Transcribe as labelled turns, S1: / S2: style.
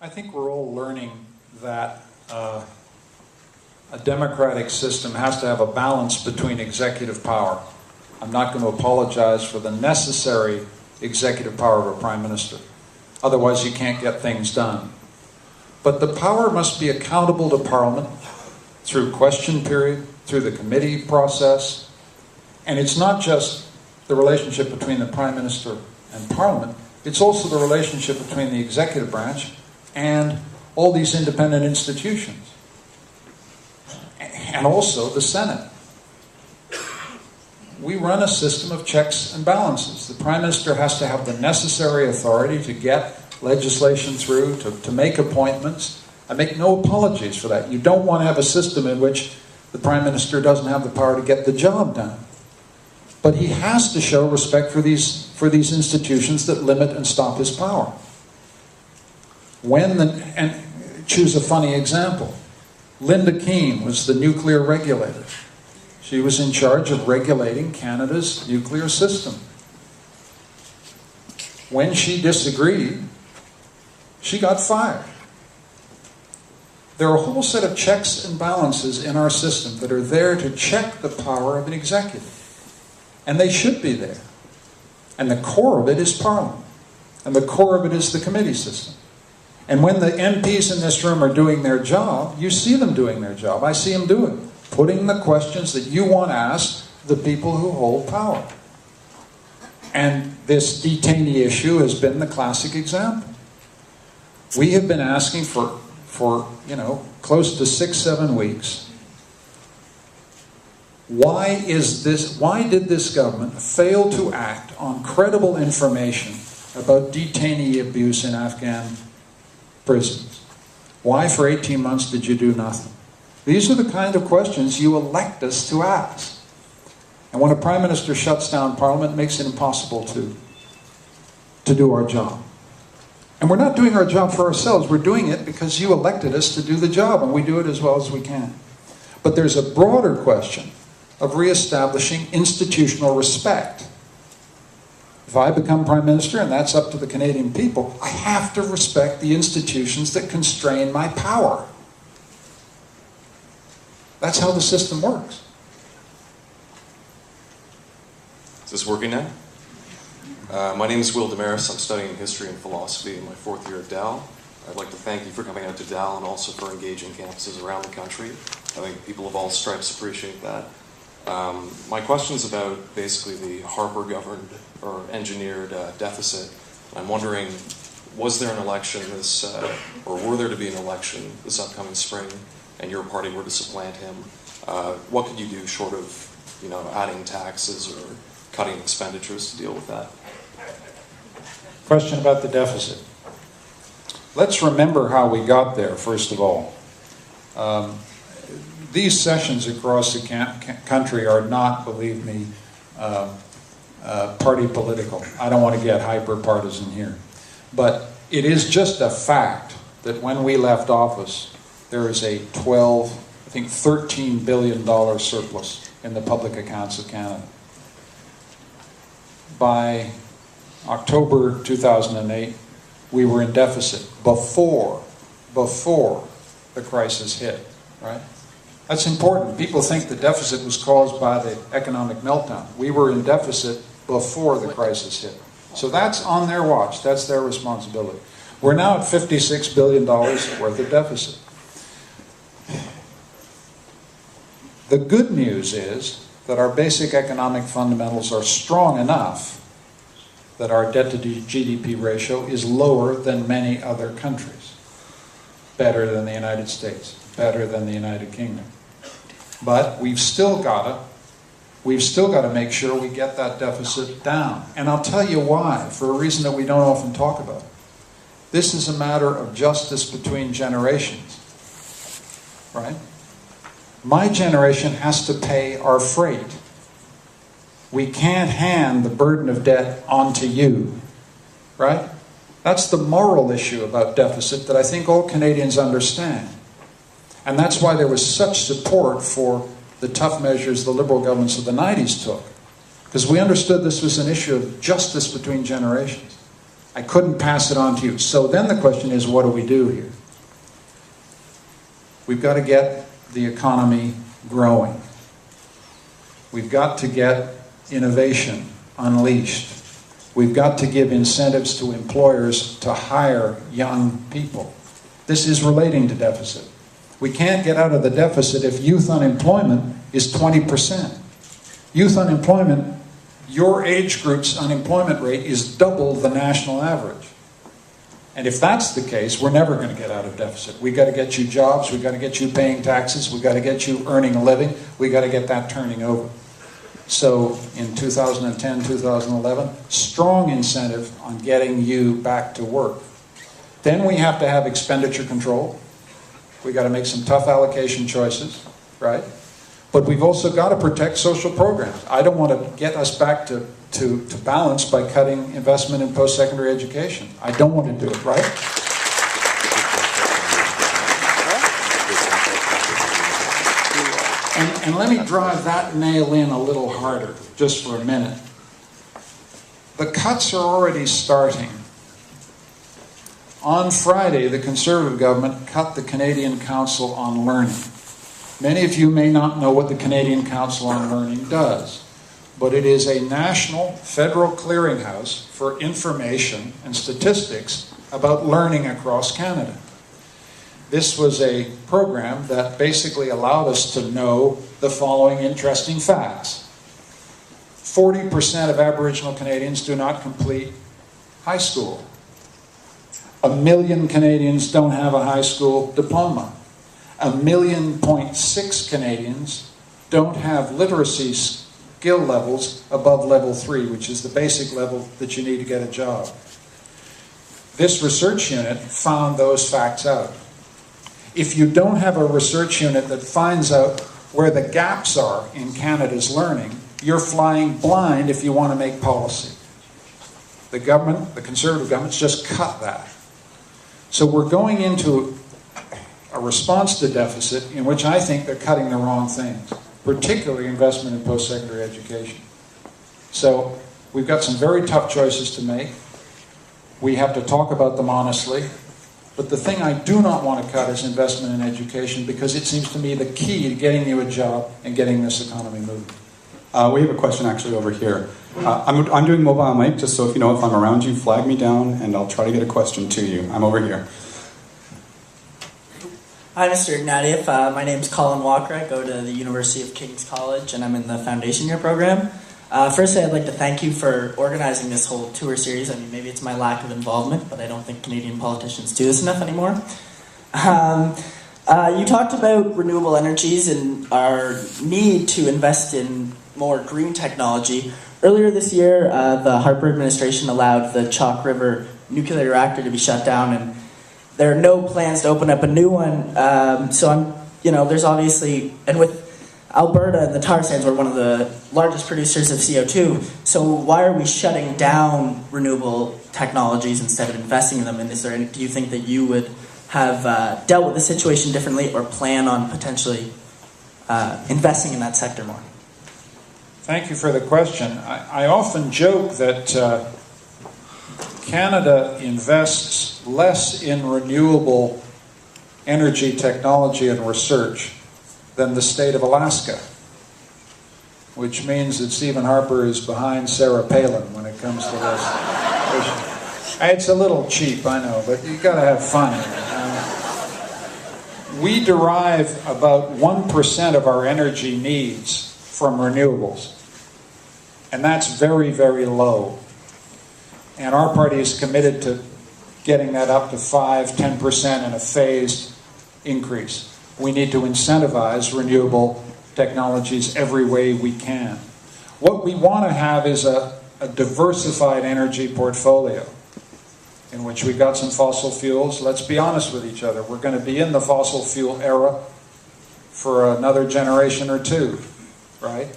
S1: I think we're all learning that a democratic system has to have a balance between executive power. I'm not going to apologize for the necessary executive power of a prime minister. Otherwise, you can't get things done. But the power must be accountable to Parliament through question period, through the committee process. And it's not just the relationship between the prime minister and Parliament. It's also the relationship between the executive branch and all these independent institutions. And also the Senate. We run a system of checks and balances. The Prime Minister has to have the necessary authority to get legislation through, to make appointments. I make no apologies for that. You don't want to have a system in which the Prime Minister doesn't have the power to get the job done. But he has to show respect for these institutions that limit and stop his power. And choose a funny example. Linda Keane was the nuclear regulator. She was in charge of regulating Canada's nuclear system. When she disagreed, she got fired. There are a whole set of checks and balances in our system that are there to check the power of an executive. And they should be there. And the core of it is Parliament. And the core of it is the committee system. And when the MPs in this room are doing their job, you see them doing their job. I see them do it. Putting the questions that you want asked the people who hold power. And this detainee issue has been the classic example. We have been asking for close to 6-7 weeks. Why did this government fail to act on credible information about detainee abuse in Afghan prisons? Why for 18 months did you do nothing? These are the kind of questions you elect us to ask. And when a Prime Minister shuts down Parliament, it makes it impossible to do our job. And we're not doing our job for ourselves. We're doing it because you elected us to do the job, and we do it as well as we can. But there's a broader question of reestablishing institutional respect. If I become Prime Minister, and that's up to the Canadian people, I have to respect the institutions that constrain my power. That's how the system works.
S2: Is this working now? My name is Will Damaris. I'm studying history and philosophy in my 4th year at Dal. I'd like to thank you for coming out to Dal and also for engaging campuses around the country. I think people of all stripes appreciate that. My question is about basically the Harper-governed or engineered deficit. I'm wondering, was there an election or were there to be an election this upcoming spring, and your party were to supplant him? What could you do short of, adding taxes or cutting expenditures to deal with that?
S1: Question about the deficit. Let's remember how we got there, first of all. These sessions across the country are not, believe me, party political. I don't want to get hyper-partisan here. But it is just a fact that when we left office, there is a $13 billion surplus in the public accounts of Canada. By October 2008, we were in deficit before the crisis hit, right? That's important. People think the deficit was caused by the economic meltdown. We were in deficit before the crisis hit. So that's on their watch. That's their responsibility. We're now at $56 billion worth of deficit. The good news is that our basic economic fundamentals are strong enough that our debt to GDP ratio is lower than many other countries. Better than the United States, better than the United Kingdom. But we've still got to make sure we get that deficit down. And I'll tell you why, for a reason that we don't often talk about. This is a matter of justice between generations, right? My generation has to pay our freight. We can't hand the burden of debt onto you, right? That's the moral issue about deficit that I think all Canadians understand. And that's why there was such support for the tough measures the Liberal governments of the 90s took. Because we understood this was an issue of justice between generations. I couldn't pass it on to you. So then the question is, what do we do here? We've got to get the economy growing. We've got to get innovation unleashed. We've got to give incentives to employers to hire young people. This is relating to deficit. We can't get out of the deficit if youth unemployment is 20%. Youth unemployment, your age group's unemployment rate is double the national average. And if that's the case, we're never going to get out of deficit. We've got to get you jobs, we've got to get you paying taxes, we've got to get you earning a living, we've got to get that turning over. So in 2010, 2011, strong incentive on getting you back to work. Then we have to have expenditure control. We've got to make some tough allocation choices, right? But we've also got to protect social programs. I don't want to get us back to balance by cutting investment in post-secondary education. I don't want to do it, right? And let me drive that nail in a little harder, just for a minute. The cuts are already starting. On Friday, the Conservative government cut the Canadian Council on Learning. Many of you may not know what the Canadian Council on Learning does, but it is a national federal clearinghouse for information and statistics about learning across Canada. This was a program that basically allowed us to know the following interesting facts. 40% of Aboriginal Canadians do not complete high school. 1 million Canadians don't have a high school diploma. 1.6 million Canadians don't have literacy skill levels above level 3, which is the basic level that you need to get a job. This research unit found those facts out. If you don't have a research unit that finds out where the gaps are in Canada's learning, you're flying blind if you want to make policy. The government, the Conservative government's just cut that. So we're going into a response to deficit in which I think they're cutting the wrong things, particularly investment in post-secondary education. So we've got some very tough choices to make. We have to talk about them honestly. But the thing I do not want to cut is investment in education, because it seems to me the key to getting you a job and getting this economy moving.
S3: We have a question actually over here. I'm doing mobile mic, just so if you know if I'm around you, flag me down and I'll try to get a question to you. I'm over here.
S4: Hi, Mr. Ignatieff. My name's Colin Walker. I go to the University of King's College and I'm in the foundation year program. Firstly, I'd like to thank you for organizing this whole tour series. I mean, maybe it's my lack of involvement, but I don't think Canadian politicians do this enough anymore. You talked about renewable energies and our need to invest in more green technology. Earlier this year, the Harper administration allowed the Chalk River nuclear reactor to be shut down, and there are no plans to open up a new one. There's obviously, and with Alberta and the tar sands were one of the largest producers of CO2. So why are we shutting down renewable technologies instead of investing in them? And do you think that you would have dealt with the situation differently or plan on potentially investing in that sector more?
S1: Thank you for the question. I often joke that Canada invests less in renewable energy technology and research than the state of Alaska, which means that Stephen Harper is behind Sarah Palin when it comes to this. It's a little cheap, I know, but you got to have fun. We derive about 1% of our energy needs from renewables, and that's very, very low. And our party is committed to getting that up to 5-10% in a phased increase. We need to incentivize renewable technologies every way we can. What we want to have is a diversified energy portfolio in which we've got some fossil fuels. Let's be honest with each other. We're going to be in the fossil fuel era for another generation or two, right?